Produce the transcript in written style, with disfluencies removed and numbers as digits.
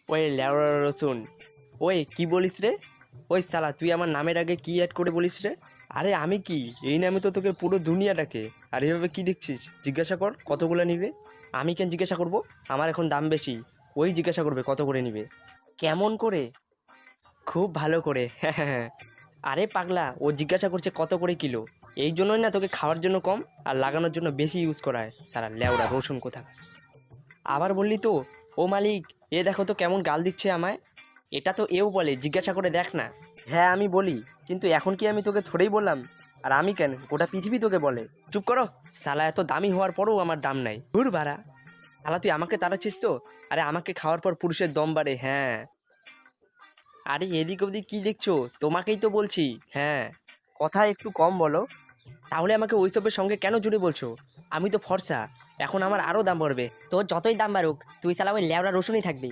ওই লেওড়া রসুন, ওই কি বলিস রে? ওই শালা তুই আমার নামের আগে কি অ্যাড করে বলিস রে? আরে আমি কি, এই নামে তো তোকে পুরো দুনিয়া ডাকে। আর এভাবে কি দেখছিস? জিজ্ঞাসা কর কতগুলো নিবে। আমি কেন জিজ্ঞাসা করব? আমার এখন দাম বেশি। ওই জিজ্ঞাসা করবে কত করে নিবে। কেমন করে? খুব ভালো করে। হ্যাঁ। আরে পাগলা, ও জিজ্ঞাসা করছে কত করে কিলো। এই জন্যই না তোকে খাওয়ার জন্য কম আর লাগানোর জন্য বেশি ইউজ করা হয়। সারা লেওড়া রসুন কোথা। আবার বললি তো? ও মালিক, এ দেখো তো কেমন গাল দিচ্ছে আমায়। এটা তো এও বলে, জিজ্ঞাসা করে দেখ না। হ্যাঁ আমি বলি, কিন্তু এখন কি আমি তোকে থোড়েই বললাম? আর আমি কেন, গোটা পৃথিবী তোকে বলে। চুপ করো। শালা এত দামি হওয়ার পরেও আমার দাম নাই, ঘুর ভাড়া। শালা তুই আমাকে তাড়াচ্ছিস তো? আরে আমাকে খাওয়ার পর পুরুষের দম বাড়ে, হ্যাঁ। আরে এদিক ওদিক কি দেখছো? তোমাকেই তো বলছি। হ্যাঁ, কথা একটু কম বলো। তাহলে আমাকে ওইসবের সঙ্গে কেন জুড়ে বলছো? আমি তো ফর্সা, এখন আমার আরো দাম বাড়বে। তোর যতই দাম বাড়ুক, তুই শালা ওই লেওড়া রসুনই থাকবি।